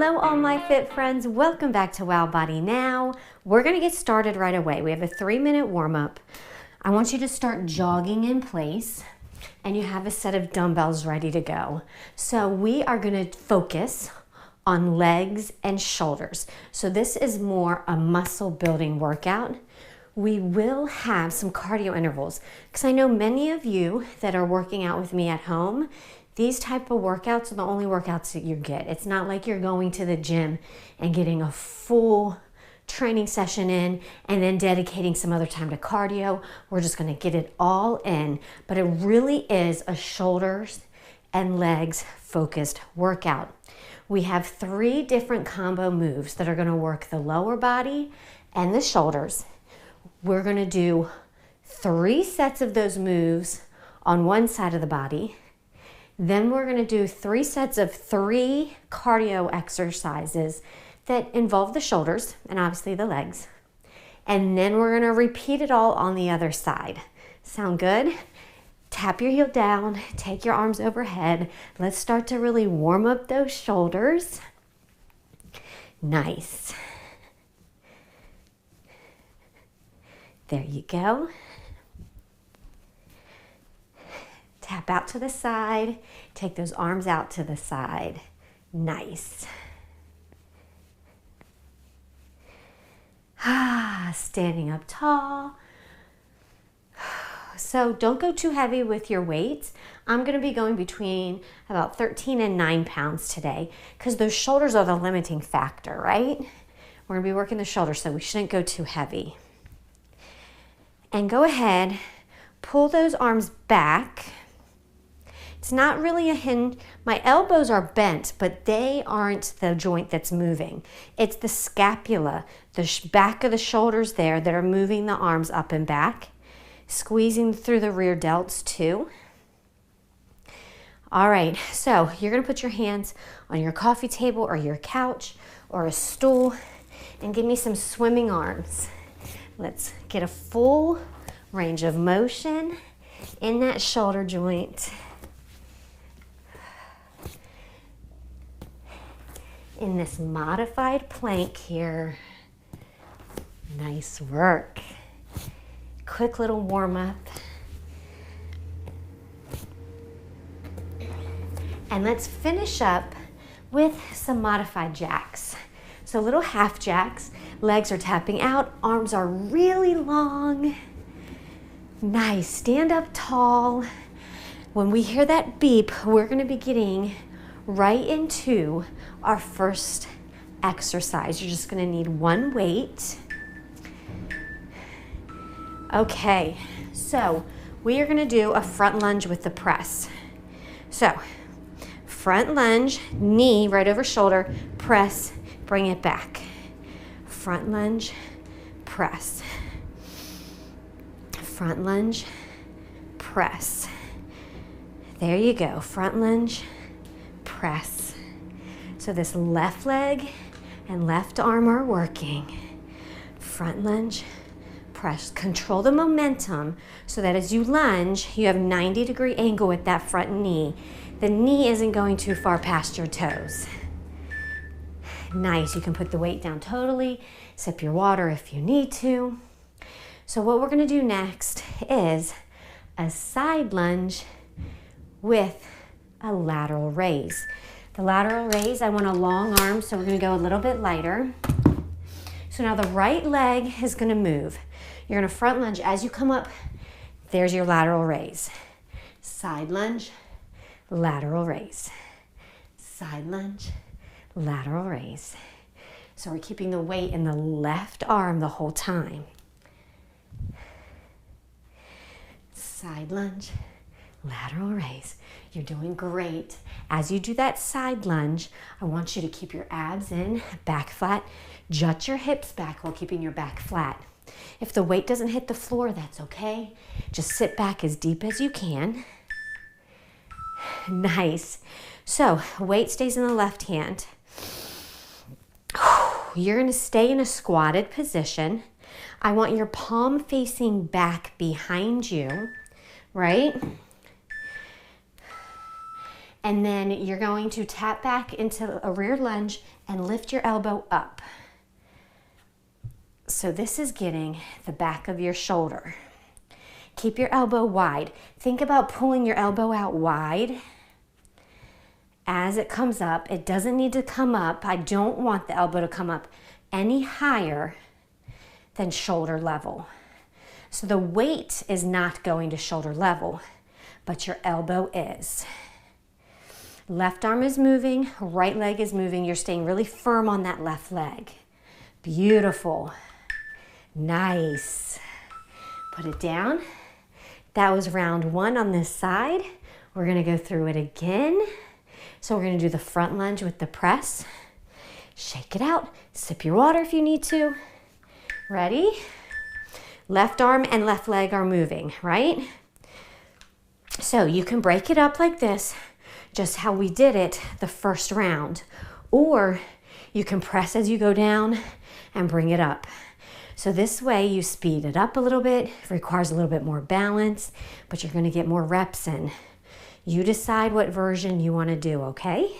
Hello all my fit friends, welcome back to Wow Body Now. We're gonna get started right away. We have a 3-minute warm up. I want you to start jogging in place and you have a set of dumbbells ready to go. So we are gonna focus on legs and shoulders. So this is more a muscle building workout. We will have some cardio intervals because I know many of you that are working out with me at home, these type of workouts are the only workouts that you get. It's not like you're going to the gym and getting a full training session in and then dedicating some other time to cardio. We're just gonna get it all in, but it really is a shoulders and legs focused workout. We have 3 different combo moves that are gonna work the lower body and the shoulders. We're gonna do 3 sets of those moves on one side of the body. Then we're gonna do 3 sets of 3 cardio exercises that involve the shoulders and obviously the legs. And then we're gonna repeat it all on the other side. Sound good? Tap your heel down, take your arms overhead. Let's start to really warm up those shoulders. Nice. There you go. Tap out to the side, take those arms out to the side. Nice. Standing up tall. So don't go too heavy with your weights. I'm gonna be going between about 13 and 9 pounds today because those shoulders are the limiting factor, right? We're gonna be working the shoulders, so we shouldn't go too heavy. And go ahead, pull those arms back. It's not really a hinge. My elbows are bent, but they aren't the joint that's moving. It's the scapula, the back of the shoulders there that are moving the arms up and back, squeezing through the rear delts too. All right, so you're gonna put your hands on your coffee table or your couch or a stool and give me some swimming arms. Let's get a full range of motion in that shoulder joint. In this modified plank here. Nice work. Quick little warm up. And let's finish up with some modified jacks. So little half jacks, legs are tapping out, arms are really long. Nice, stand up tall. When we hear that beep, we're gonna be getting right into our first exercise. You're just gonna need 1 weight. Okay, so we are gonna do a front lunge with the press. So, front lunge, knee right over shoulder, press, bring it back. Front lunge, press. Front lunge, press. There you go, front lunge, press. So this left leg and left arm are working. Front lunge, press. Control the momentum so that as you lunge, you have 90-degree angle with that front knee. The knee isn't going too far past your toes. Nice, you can put the weight down totally, sip your water if you need to. So what we're gonna do next is a side lunge with a lateral raise. The lateral raise, I want a long arm, so we're gonna go a little bit lighter. So now the right leg is gonna move. You're gonna front lunge as you come up. There's your lateral raise. Side lunge, lateral raise. Side lunge, lateral raise. So we're keeping the weight in the left arm the whole time. Side lunge, lateral raise. You're doing great. As you do that side lunge, I want you to keep your abs in, back flat. Jut your hips back while keeping your back flat. If the weight doesn't hit the floor, that's okay. Just sit back as deep as you can. Nice. So, weight stays in the left hand. You're gonna stay in a squatted position. I want your palm facing back behind you, right? And then you're going to tap back into a rear lunge and lift your elbow up. So this is getting the back of your shoulder. Keep your elbow wide. Think about pulling your elbow out wide as it comes up. It doesn't need to come up. I don't want the elbow to come up any higher than shoulder level. So the weight is not going to shoulder level, but your elbow is. Left arm is moving, right leg is moving. You're staying really firm on that left leg. Beautiful. Nice. Put it down. That was round 1 on this side. We're gonna go through it again. So we're gonna do the front lunge with the press. Shake it out. Sip your water if you need to. Ready? Left arm and left leg are moving, right? So you can break it up like this, just how we did it the first round. Or you can press as you go down and bring it up. So this way you speed it up a little bit. It requires a little bit more balance, but you're going to get more reps in. You decide what version you want to do, okay?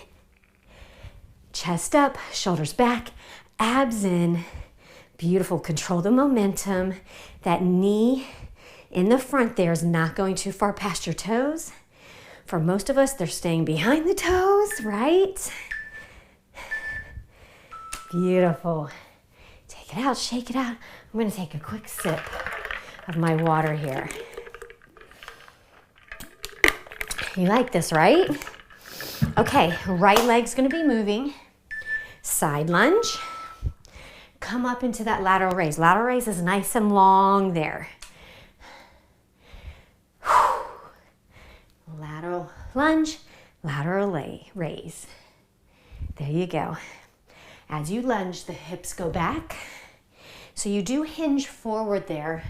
Chest up, shoulders back, abs in. Beautiful. Control the momentum. That knee in the front there is not going too far past your toes. For most of us, they're staying behind the toes, right? Beautiful. Take it out, shake it out. I'm going to take a quick sip of my water here. You like this, right? Okay, right leg's going to be moving. Side lunge. Come up into that lateral raise. Lateral raise is nice and long there. Lateral lunge, lateral raise. There you go. As you lunge, the hips go back. So you do hinge forward there,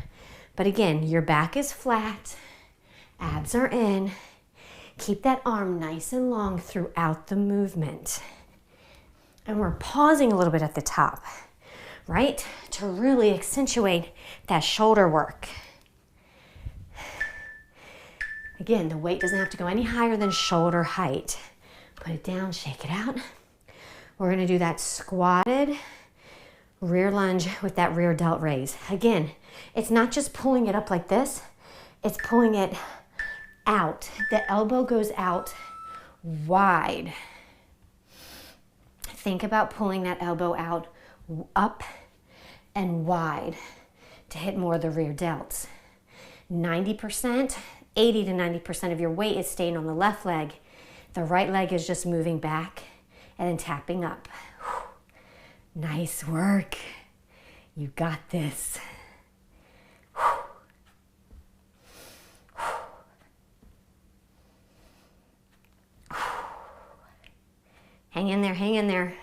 but again, your back is flat, abs are in. Keep that arm nice and long throughout the movement. And we're pausing a little bit at the top, right? To really accentuate that shoulder work. Again, the weight doesn't have to go any higher than shoulder height. Put it down, shake it out. We're gonna do that squatted rear lunge with that rear delt raise. Again, it's not just pulling it up like this, it's pulling it out. The elbow goes out wide. Think about pulling that elbow out up and wide to hit more of the rear delts. 90%, 80 to 90% of your weight is staying on the left leg. The right leg is just moving back and then tapping up. Nice work. You got this. Hang in there, hang in there.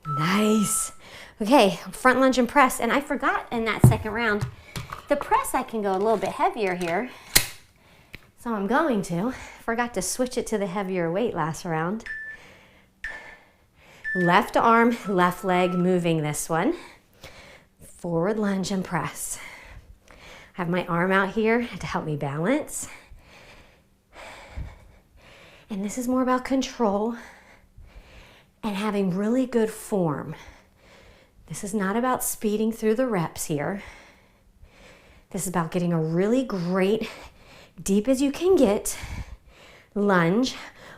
Nice. Okay, front lunge and press. And I forgot in that second round, the press I can go a little bit heavier here. So I'm going to. Forgot to switch it to the heavier weight last round. Left arm, left leg moving this one. Forward lunge and press. I have my arm out here to help me balance. And this is more about control and having really good form. This is not about speeding through the reps here. This is about getting a really great, deep as you can get, lunge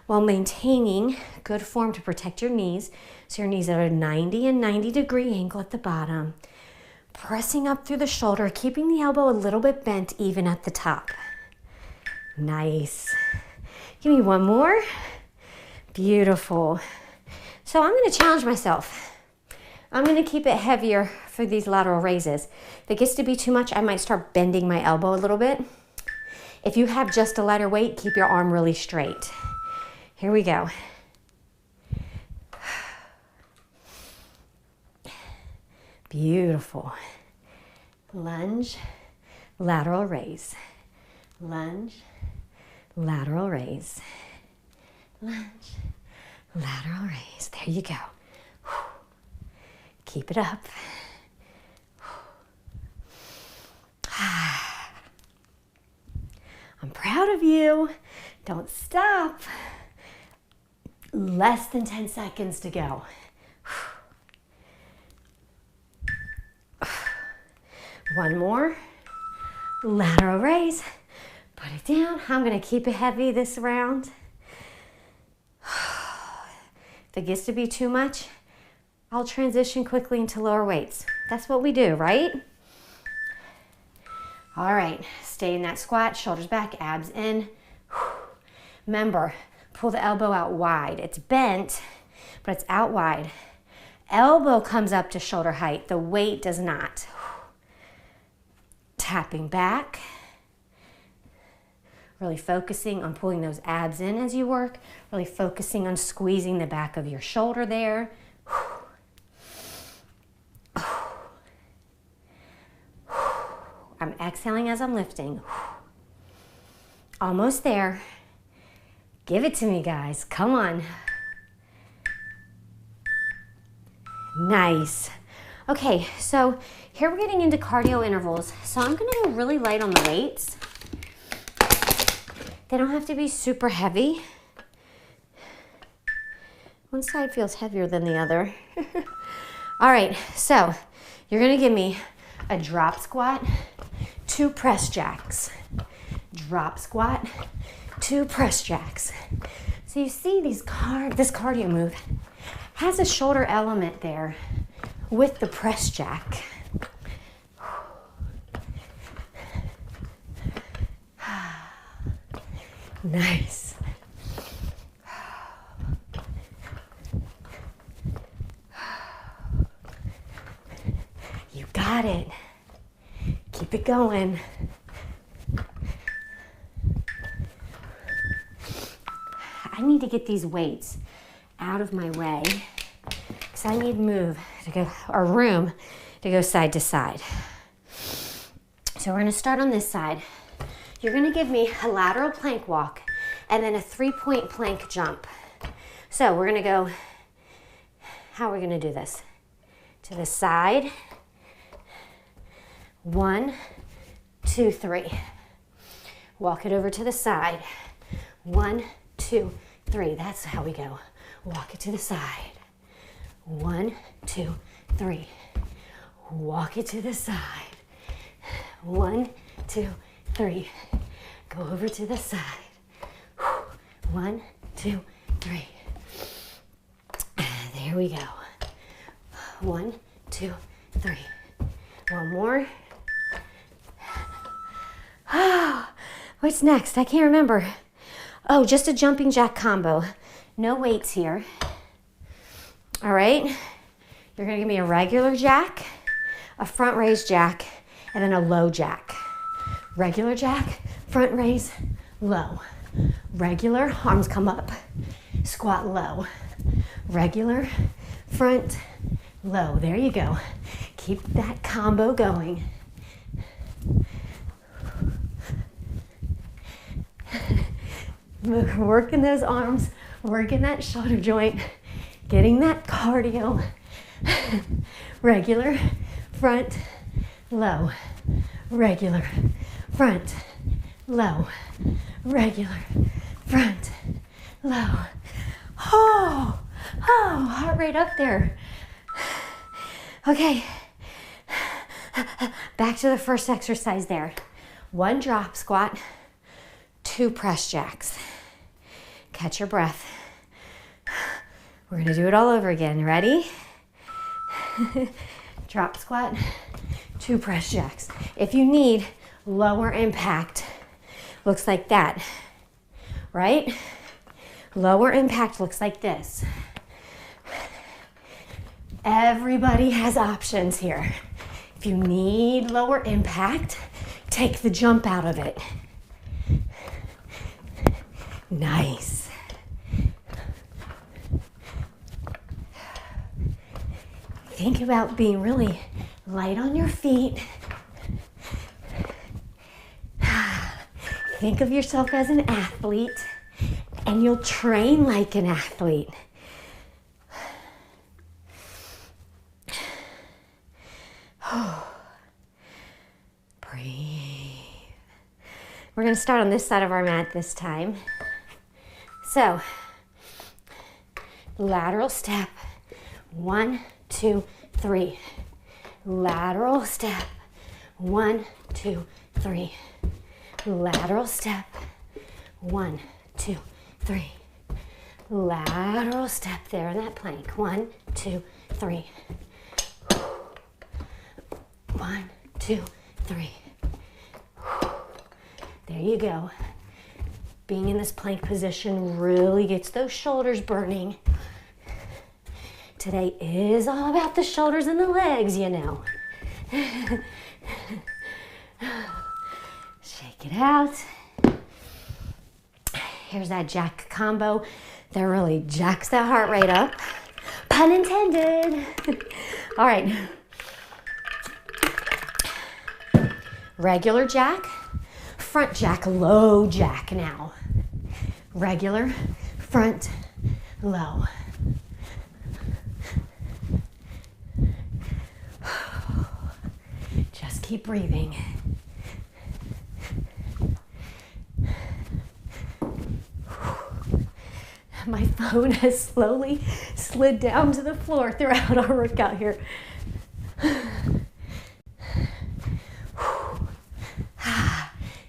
while maintaining good form to protect your knees. So your knees are at a 90 and 90-degree angle at the bottom. Pressing up through the shoulder, keeping the elbow a little bit bent even at the top. Nice. Give me one more. Beautiful. So I'm going to challenge myself. I'm going to keep it heavier for these lateral raises. If it gets to be too much, I might start bending my elbow a little bit. If you have just a lighter weight, keep your arm really straight. Here we go. Beautiful. Lunge, lateral raise. Lunge, lateral raise. Lunge, lateral raise. There you go. Keep it up. I'm proud of you. Don't stop. Less than 10 seconds to go. One more. Lateral raise. Put it down. I'm going to keep it heavy this round. If it gets to be too much, I'll transition quickly into lower weights. That's what we do, right? All right, stay in that squat, shoulders back, abs in. Remember, pull the elbow out wide. It's bent, but it's out wide. Elbow comes up to shoulder height. The weight does not. Tapping back. Really focusing on pulling those abs in as you work. Really focusing on squeezing the back of your shoulder there. I'm exhaling as I'm lifting. Almost there. Give it to me, guys. Come on. Nice. Okay, so here we're getting into cardio intervals. So I'm gonna go really light on the weights. They don't have to be super heavy. One side feels heavier than the other. All right, so you're gonna give me a drop squat, 2 press jacks. Drop squat, 2 press jacks. So you see this cardio move has a shoulder element there with the press jack. Nice. You got it. Keep it going. I need to get these weights out of my way because I need room to go side to side. So we're going to start on this side. You're going to give me a lateral plank walk and then a 3-point plank jump. So we're going to go, how are we going to do this? To the side. 1, 2, 3. Walk it over to the side. 1, 2, 3. That's how we go. Walk it to the side. 1, 2, 3. Walk it to the side. 1, 2, 3. Go over to the side. 1, 2, 3. There we go. 1, 2, 3. One more. Oh, what's next? I can't remember. Oh, just a jumping jack combo. No weights here. All right. You're going to give me a regular jack, a front raise jack, and then a low jack. Regular jack, front raise, low. Regular, arms come up, squat low. Regular, front, low. There you go. Keep that combo going. Working those arms, working that shoulder joint, getting that cardio. Regular, front, low. Regular, front, low. Regular, front, low. Oh, heart rate up there. Okay, back to the first exercise there. 1 drop squat, 2 press jacks. Catch your breath. We're gonna do it all over again. Ready? Drop squat, 2 press jacks. If you need lower impact, looks like that, right? Lower impact looks like this. Everybody has options here. If you need lower impact, take the jump out of it. Nice. Think about being really light on your feet. Think of yourself as an athlete, and you'll train like an athlete. Breathe. We're gonna start on this side of our mat this time. So, lateral step, 1, 2, 3. Lateral step, 1, 2, 3. Lateral step, 1, 2, 3. Lateral step there in that plank, 1, 2, 3. 1, 2, 3. There you go. Being in this plank position really gets those shoulders burning. Today is all about the shoulders and the legs, you know. Shake it out. Here's that jack combo that really jacks that heart rate up. Pun intended. All right. Regular jack, front jack, low jack now. Regular, front, low. Just keep breathing. My phone has slowly slid down to the floor throughout our workout here.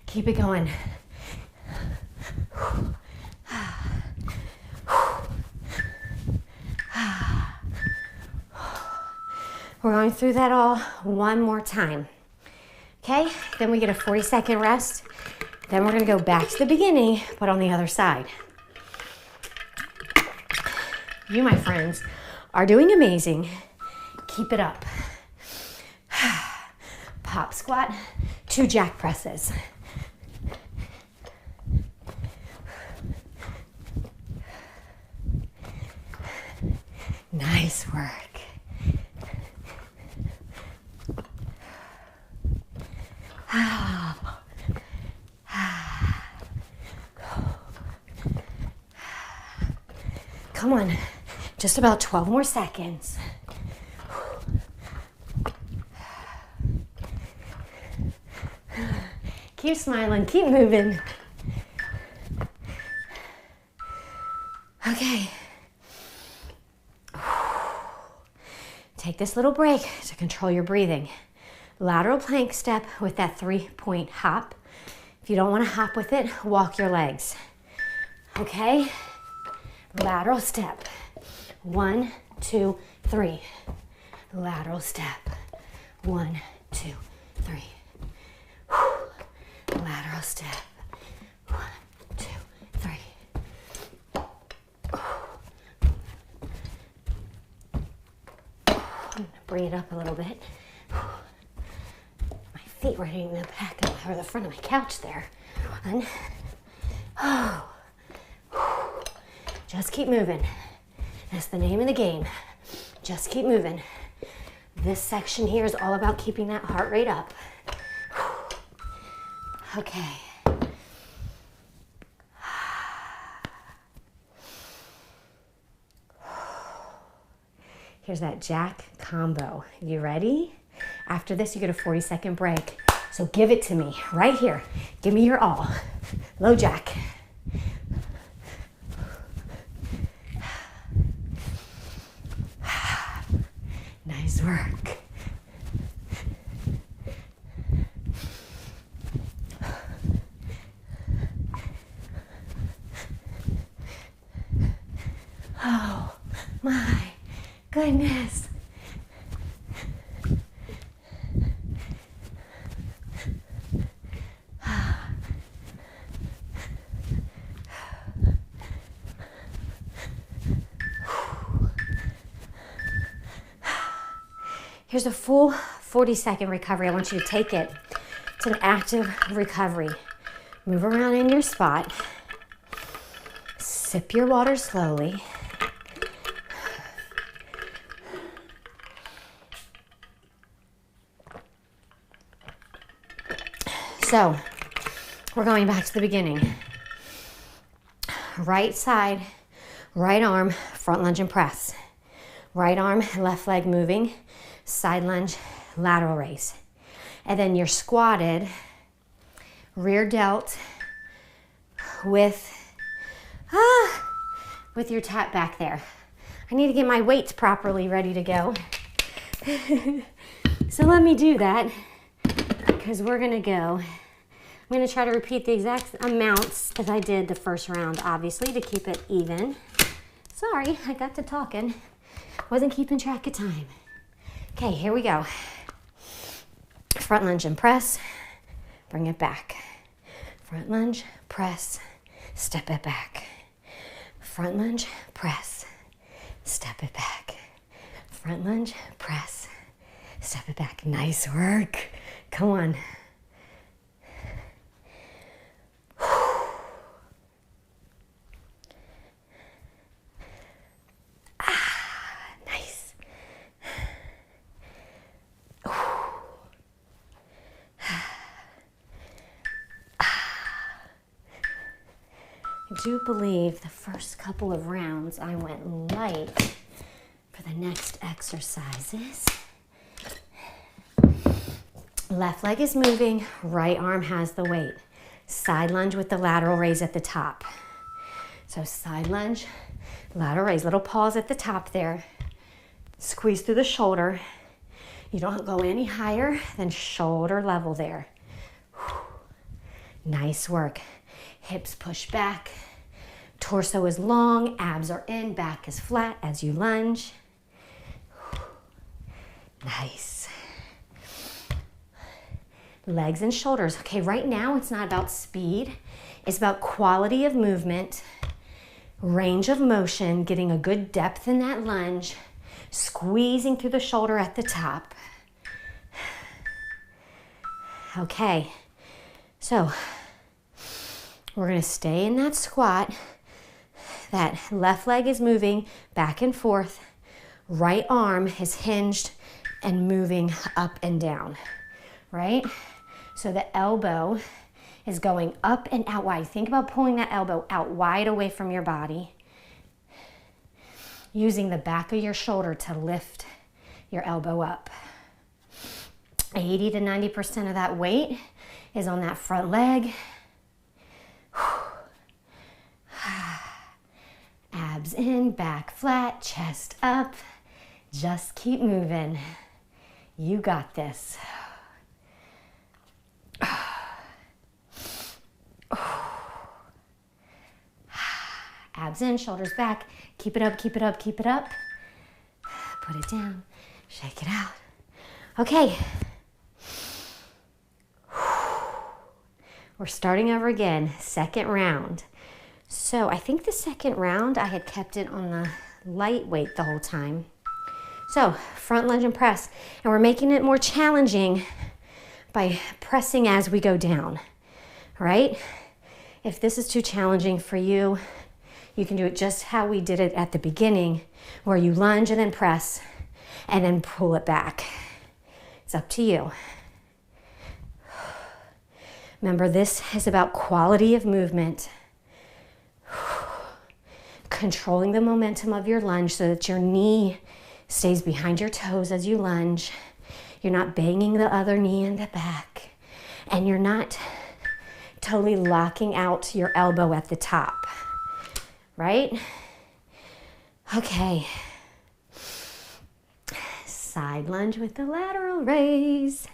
Keep it going. We're going through that all one more time. Okay, then we get a 40-second rest. Then we're gonna go back to the beginning, but on the other side. You, my friends, are doing amazing. Keep it up. Pop squat, 2 jack presses. Nice work. Come on, just about 12 more seconds. Keep smiling, keep moving. Okay. Take this little break to control your breathing. Lateral plank step with that 3-point hop. If you don't want to hop with it, walk your legs. Okay? Lateral step. 1, 2, 3. Lateral step. 1, 2, 3. Lateral step. 1, 2, 3. I'm gonna bring it up a little bit. My feet were hitting the back of, or the front of my couch there. 1. Oh. Just keep moving. That's the name of the game. Just keep moving. This section here is all about keeping that heart rate up. Okay. Here's that jack combo. You ready? After this, you get a 40-second break. So give it to me right here. Give me your all. Low jack. Nice work. Oh my goodness. Here's a full 40-second recovery. I want you to take it to an active recovery. Move around in your spot. Sip your water slowly. So, we're going back to the beginning. Right side, right arm, front lunge and press. Right arm, left leg moving. Side lunge, lateral raise. And then you're squatted, rear delt with your tap back there. I need to get my weights properly ready to go. So let me do that, because we're gonna go. I'm gonna try to repeat the exact amounts as I did the first round, obviously, to keep it even. Sorry, I got to talking. Wasn't keeping track of time. Okay, here we go. Front lunge and press, bring it back. Front lunge, press, step it back. Front lunge, press, step it back. Front lunge, press, step it back. Nice work. Come on. Nice. I do believe the first couple of rounds I went light for the next exercises. Left leg is moving, right arm has the weight. Side lunge with the lateral raise at the top. So side lunge, lateral raise, little pause at the top there. Squeeze through the shoulder. You don't go any higher than shoulder level there. Nice work. Hips push back. Torso is long, abs are in, back is flat as you lunge. Nice. Legs and shoulders. Okay, right now it's not about speed. It's about quality of movement, range of motion, getting a good depth in that lunge, squeezing through the shoulder at the top. Okay, so we're gonna stay in that squat. That left leg is moving back and forth. Right arm is hinged and moving up and down, right? So the elbow is going up and out wide. Think about pulling that elbow out wide away from your body. Using the back of your shoulder to lift your elbow up. 80 to 90% of that weight is on that front leg. Abs in, back flat, chest up. Just keep moving. You got this. Abs in, shoulders back. Keep it up, keep it up, keep it up. Put it down, shake it out. Okay. We're starting over again, second round. So I think the second round I had kept it on the light weight the whole time. So front lunge and press, and we're making it more challenging by pressing as we go down, right? If this is too challenging for you, you can do it just how we did it at the beginning, where you lunge and then press and then pull it back. It's up to you. Remember, this is about quality of movement. Controlling the momentum of your lunge so that your knee stays behind your toes as you lunge. You're not banging the other knee in the back. And you're not totally locking out your elbow at the top. Right? Okay. Side lunge with the lateral raise.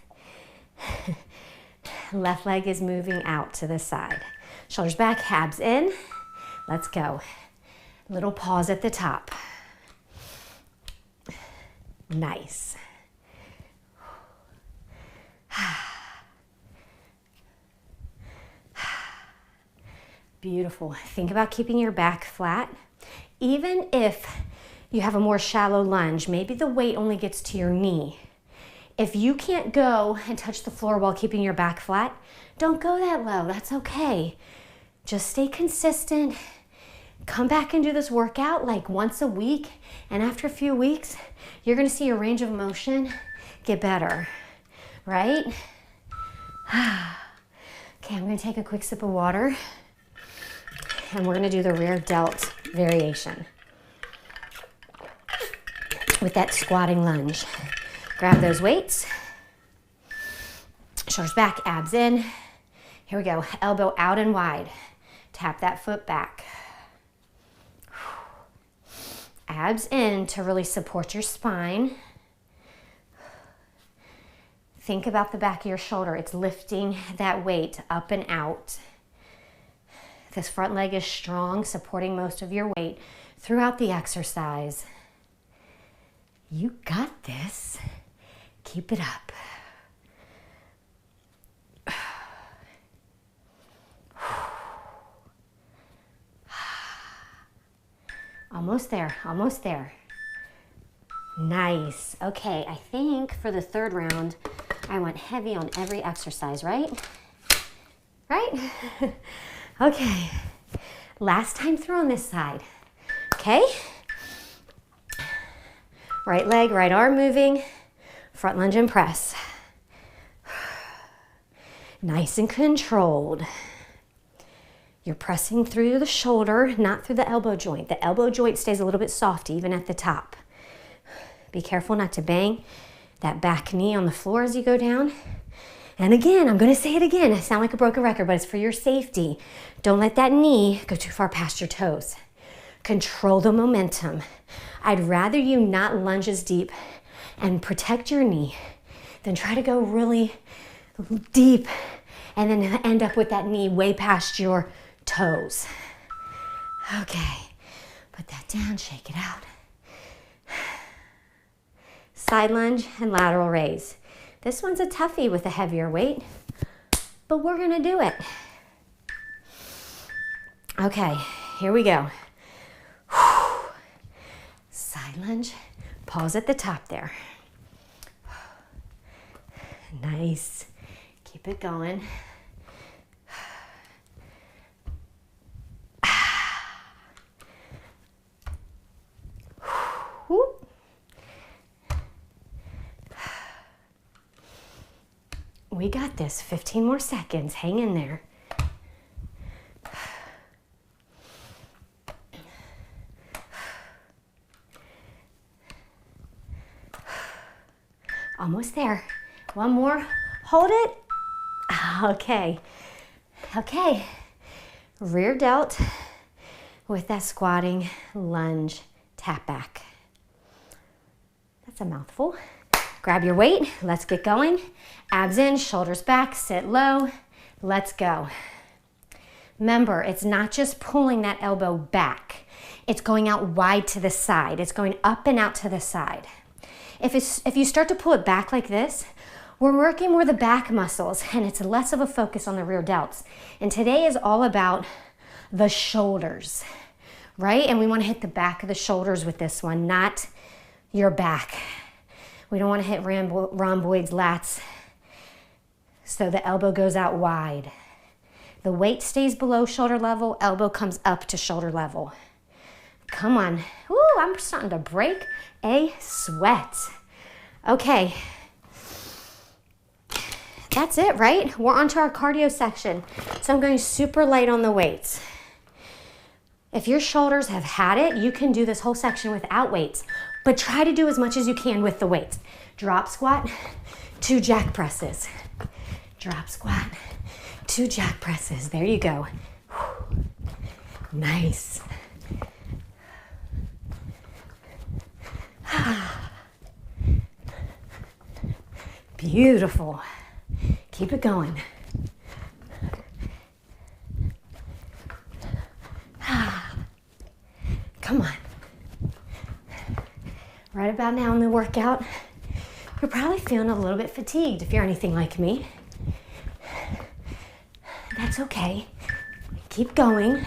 Left leg is moving out to the side. Shoulders back, abs in. Let's go. Little pause at the top. Nice. Beautiful. Think about keeping your back flat. Even if you have a more shallow lunge, maybe the weight only gets to your knee. If you can't go and touch the floor while keeping your back flat, don't go that low. That's okay. Just stay consistent. Come back and do this workout like once a week, and after a few weeks, you're gonna see your range of motion get better, right? Okay, I'm gonna take a quick sip of water, and we're gonna do the rear delt variation with that squatting lunge. Grab those weights, shoulders back, abs in, Here we go. Elbow out and wide. Tap that foot back. Abs in to really support your spine. Think about the back of your shoulder. It's lifting that weight up and out. This front leg is strong, supporting most of your weight throughout the exercise. You got this. Keep it up. Almost there, almost there. Nice. Okay, I think for the third round, I went heavy on every exercise, right? Right? Okay. Last time through on this side. Okay? Right leg, right arm moving. Front lunge and press. Nice and controlled. You're pressing through the shoulder, not through the elbow joint. The elbow joint stays a little bit soft, even at the top. Be careful not to bang that back knee on the floor as you go down. And again, I'm going to say it again. I sound like a broken record, but it's for your safety. Don't let that knee go too far past your toes. Control the momentum. I'd rather you not lunge as deep and protect your knee than try to go really deep and then end up with that knee way past your toes. Okay, put that down, shake it out. Side lunge and lateral raise. This one's a toughie with a heavier weight, but we're gonna do it. Okay, here we go. Side lunge, pause at the top there. Nice, keep it going. We got this. 15 more seconds. Hang in there. Almost there. One more. Hold it. Okay. Okay. Rear delt with that squatting lunge tap back. That's a mouthful. Grab your weight. Let's get going. Abs in, shoulders back, sit low. Let's go. Remember, it's not just pulling that elbow back. It's going out wide to the side. It's going up and out to the side. If you start to pull it back like this, we're working more the back muscles and it's less of a focus on the rear delts. And today is all about the shoulders, right? And we want to hit the back of the shoulders with this one, not your back. We don't want to hit rhomboids, lats, so the elbow goes out wide. The weight stays below shoulder level, elbow comes up to shoulder level. Come on. Ooh, I'm starting to break a sweat. Okay. That's it, right? We're on to our cardio section. So I'm going super light on the weights. If your shoulders have had it, you can do this whole section without weights, but try to do as much as you can with the weights. Drop squat, 2 jack presses. Drop squat, 2 jack presses. There you go. Nice. Beautiful. Keep it going. Come on. Right about now in the workout, you're probably feeling a little bit fatigued if you're anything like me. That's okay. Keep going.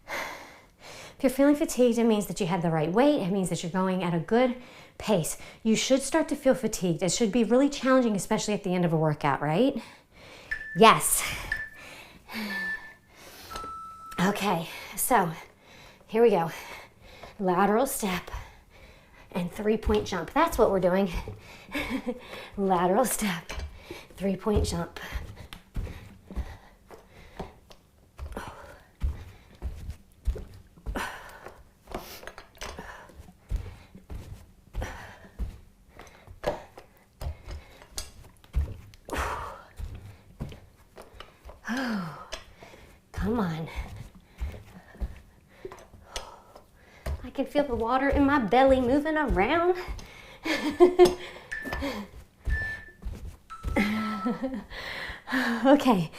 If you're feeling fatigued, it means that you had the right weight. It means that you're going at a good pace. You should start to feel fatigued. It should be really challenging, especially at the end of a workout, right? Yes. Okay, so here we go. Lateral step and 3-point jump. That's what we're doing. Lateral step, 3-point jump. Oh, come on. I can feel the water in my belly moving around. Okay,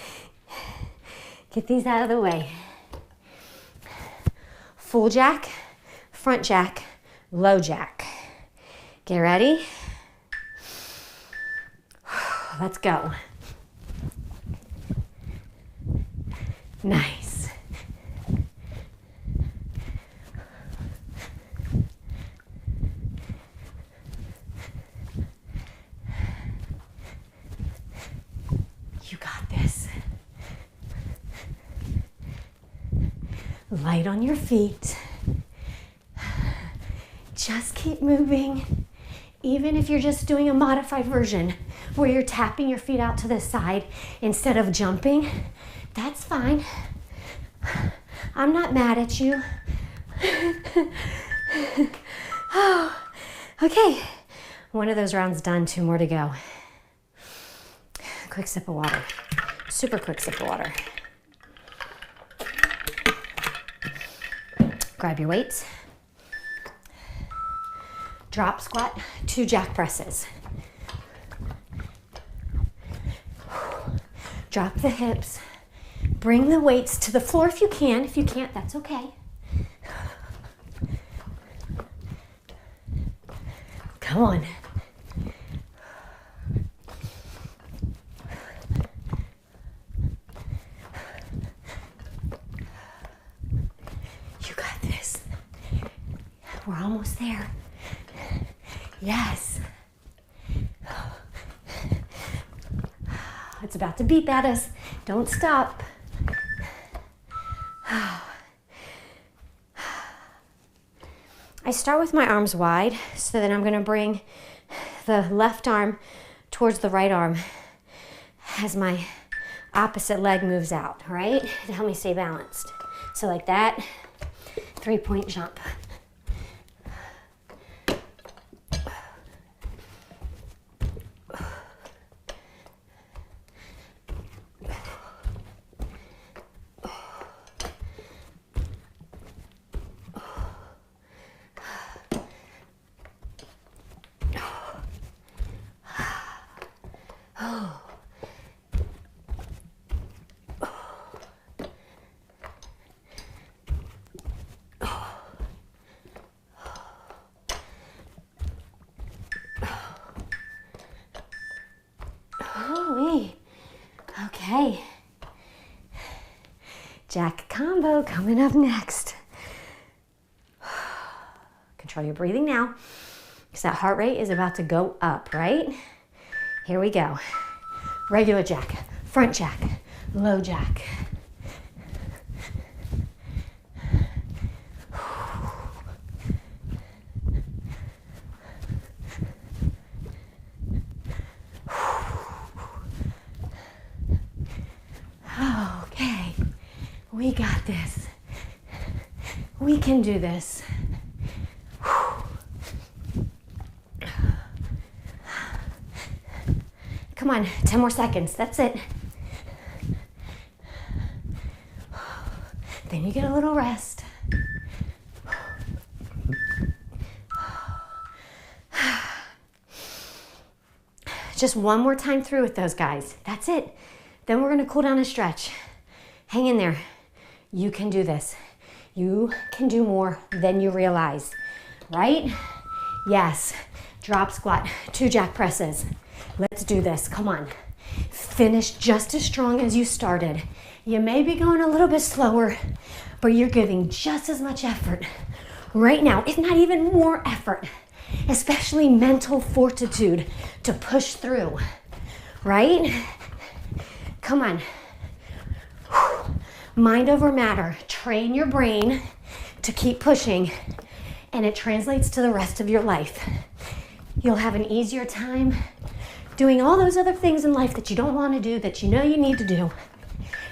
get these out of the way. Full jack, front jack, low jack. Get ready? Let's go. Nice. You got this. Light on your feet. Just keep moving. Even if you're just doing a modified version where you're tapping your feet out to the side instead of jumping, that's fine. I'm not mad at you. Oh, okay. One of those rounds done, 2 more to go. Quick sip of water. Super quick sip of water. Grab your weights. Drop squat, 2 jack presses. Drop the hips. Bring the weights to the floor if you can. If you can't, that's okay. Come on. You got this. We're almost there. Yes. It's about to beep at us. Don't stop. I start with my arms wide, so then I'm going to bring the left arm towards the right arm as my opposite leg moves out, right? To help me stay balanced. So like that, 3-point jump. Okay, jack combo coming up next. Control your breathing now, because that heart rate is about to go up, right? Here we go. Regular jack, front jack, low jack. Okay, we got this. We can do this. Come on, 10 more seconds, that's it. Then you get a little rest. Just one more time through with those guys. That's it. Then we're gonna cool down and stretch. Hang in there. You can do this. You can do more than you realize, right? Yes. Drop squat, 2 jack presses. Let's do this, come on. Finish just as strong as you started. You may be going a little bit slower, but you're giving just as much effort right now, if not even more effort, especially mental fortitude to push through, right? Come on. Mind over matter. Train your brain to keep pushing, and it translates to the rest of your life. You'll have an easier time doing all those other things in life that you don't want to do, that you know you need to do,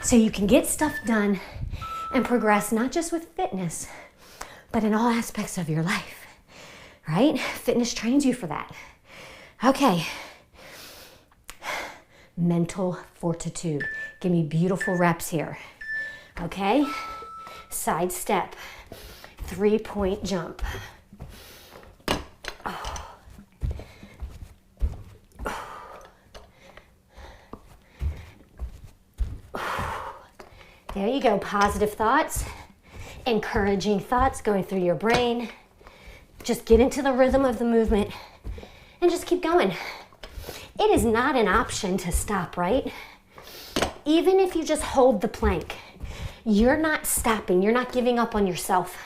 so you can get stuff done and progress, not just with fitness, but in all aspects of your life, right? Fitness trains you for that. Okay. mental fortitude. Give me beautiful reps here. Okay? Side step. 3-point jump. There you go. Positive thoughts, encouraging thoughts going through your brain. Just get into the rhythm of the movement and just keep going. It is not an option to stop, right? Even if you just hold the plank, you're not stopping. You're not giving up on yourself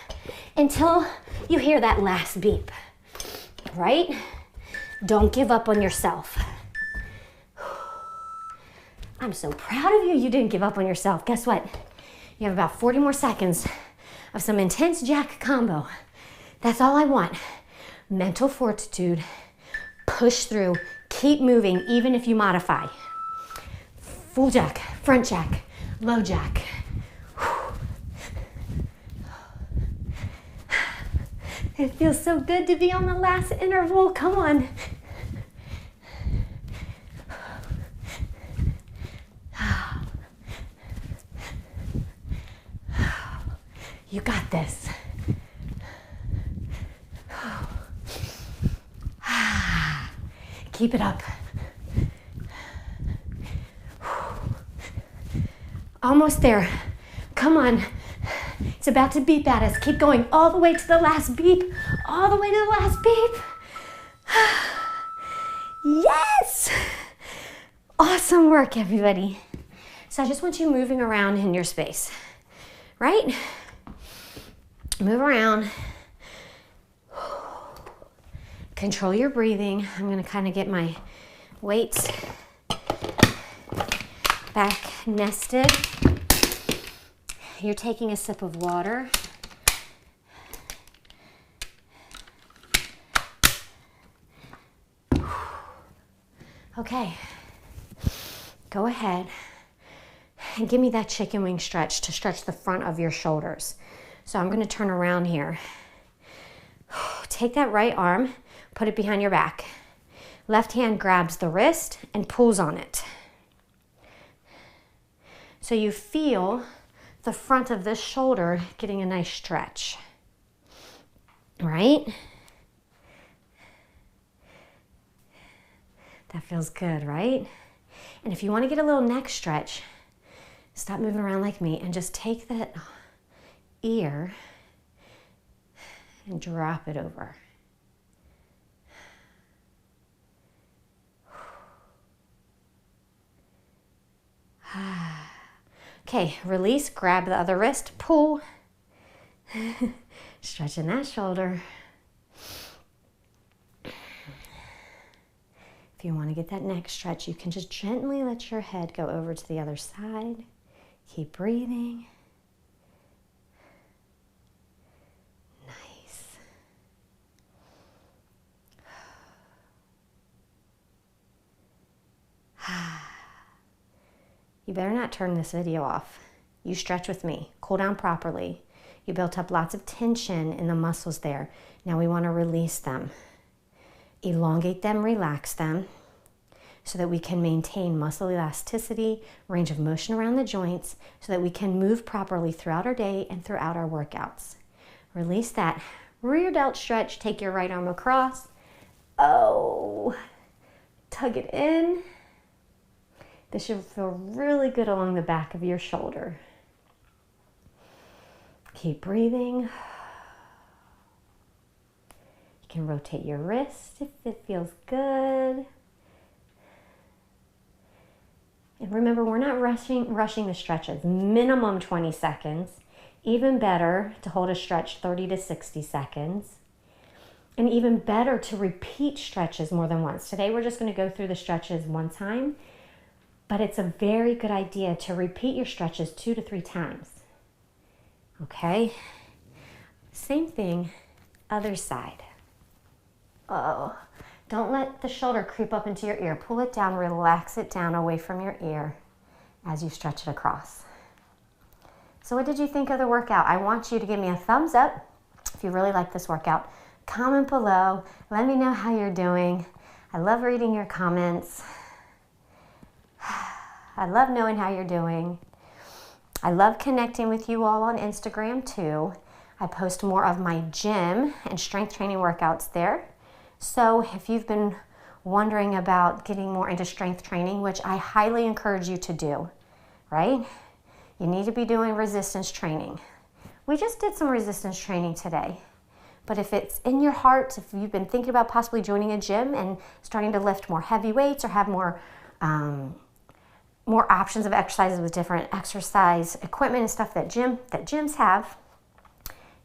until you hear that last beep, right? Don't give up on yourself. I'm so proud of you. You didn't give up on yourself. Guess what? You have about 40 more seconds of some intense jack combo. That's all I want. Mental fortitude. Push through. Keep moving, even if you modify. Full jack, front jack, low jack. It feels so good to be on the last interval. Come on. You got this. Keep it up. Almost there. Come on. It's about to beep at us. Keep going all the way to the last beep. All the way to the last beep. Yes! Awesome work, everybody. So I just want you moving around in your space, right? Move around. Control your breathing. I'm going to kind of get my weights back nested. You're taking a sip of water. Okay. Go ahead and give me that chicken wing stretch to stretch the front of your shoulders. So I'm going to turn around here. Take that right arm, put it behind your back. Left hand grabs the wrist and pulls on it. So you feel the front of this shoulder getting a nice stretch, right? That feels good, right? And if you want to get a little neck stretch, stop moving around like me and just take that ear and drop it over. Okay, release, grab the other wrist, pull. Stretching that shoulder. If you want to get that neck stretch, you can just gently let your head go over to the other side. Keep breathing. Nice. You better not turn this video off. You stretch with me. Cool down properly. You built up lots of tension in the muscles there. Now we want to release them. Elongate them, relax them, so that we can maintain muscle elasticity, range of motion around the joints, so that we can move properly throughout our day and throughout our workouts. Release that rear delt stretch. Take your right arm across. Oh, tug it in. This should feel really good along the back of your shoulder. Keep breathing. You can rotate your wrist if it feels good. And remember, we're not rushing the stretches. Minimum 20 seconds. Even better to hold a stretch 30 to 60 seconds. And even better to repeat stretches more than once. Today we're just going to go through the stretches one time. But it's a very good idea to repeat your stretches 2 to 3 times. Okay? Same thing, other side. Oh, don't let the shoulder creep up into your ear. Pull it down, relax it down away from your ear as you stretch it across. So what did you think of the workout? I want you to give me a thumbs up if you really like this workout. Comment below. Let me know how you're doing. I love reading your comments. I love knowing how you're doing. I love connecting with you all on Instagram too. I post more of my gym and strength training workouts there. So if you've been wondering about getting more into strength training, which I highly encourage you to do, right? You need to be doing resistance training. We just did some resistance training today. But if it's in your heart, if you've been thinking about possibly joining a gym and starting to lift more heavy weights or have more options of exercises with different exercise equipment and stuff that gyms have,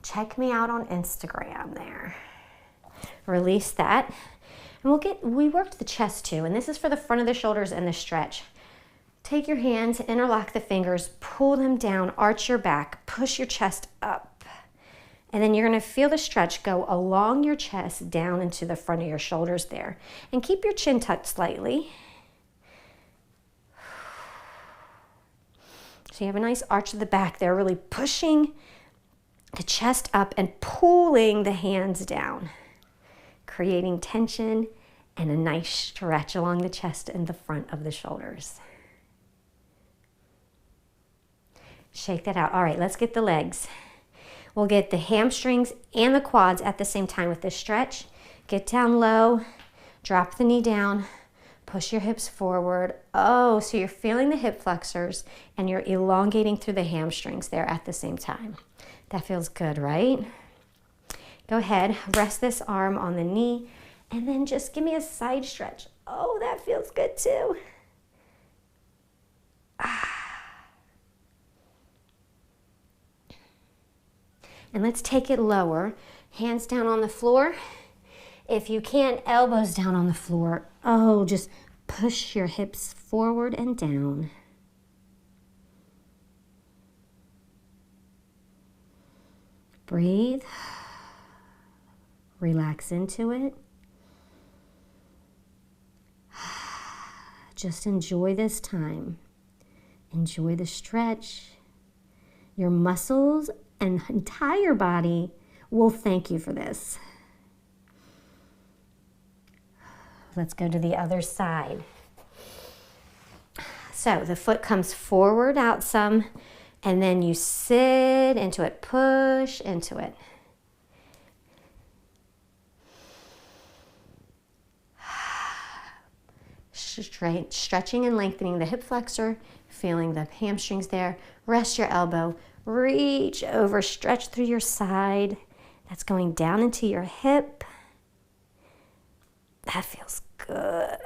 check me out on Instagram there. Release that. And we worked the chest too, and this is for the front of the shoulders and the stretch. Take your hands, interlock the fingers, pull them down, arch your back, push your chest up. And then you're gonna feel the stretch go along your chest down into the front of your shoulders there. And keep your chin tucked slightly. So you have a nice arch of the back there, really pushing the chest up and pulling the hands down, creating tension and a nice stretch along the chest and the front of the shoulders. Shake that out. All right, let's get the legs. We'll get the hamstrings and the quads at the same time with this stretch. Get down low, drop the knee down, push your hips forward. Oh, so you're feeling the hip flexors and you're elongating through the hamstrings there at the same time. That feels good, right? Go ahead, rest this arm on the knee and then just give me a side stretch. Oh, that feels good too. And let's take it lower. Hands down on the floor. If you can't, elbows down on the floor. Oh, just push your hips forward and down. Breathe. Relax into it. Just enjoy this time. Enjoy the stretch. Your muscles and entire body will thank you for this. Let's go to the other side. So the foot comes forward out some, and then you sit into it, push into it. Stretching and lengthening the hip flexor, feeling the hamstrings there. Rest your elbow, reach over, stretch through your side. That's going down into your hip. That feels good.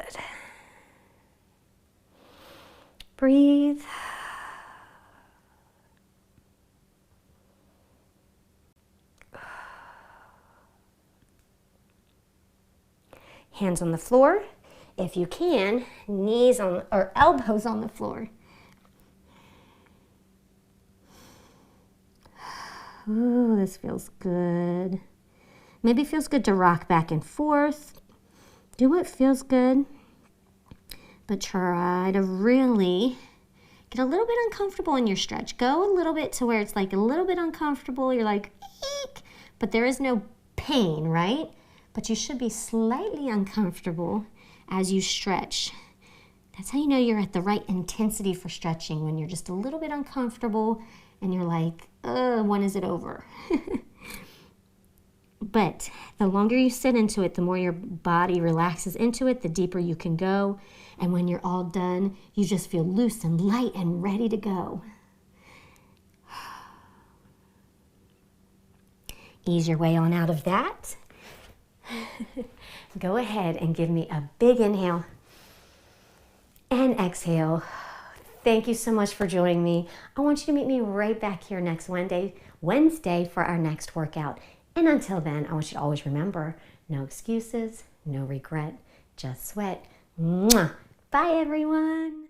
Breathe. Hands on the floor. If you can, knees on or elbows on the floor. Ooh, this feels good. Maybe it feels good to rock back and forth. Do what feels good, but try to really get a little bit uncomfortable in your stretch. Go a little bit to where it's like a little bit uncomfortable. You're like, eek, but there is no pain, right? But you should be slightly uncomfortable as you stretch. That's how you know you're at the right intensity for stretching, when you're just a little bit uncomfortable and you're like, when is it over? But the longer you sit into it, the more your body relaxes into it, the deeper you can go. And when you're all done, you just feel loose and light and ready to go. Ease your way on out of that. Go ahead and give me a big inhale and exhale. Thank you so much for joining me. I want you to meet me right back here next Wednesday for our next workout. And until then, I want you to always remember, no excuses, no regret, just sweat. Mwah. Bye, everyone.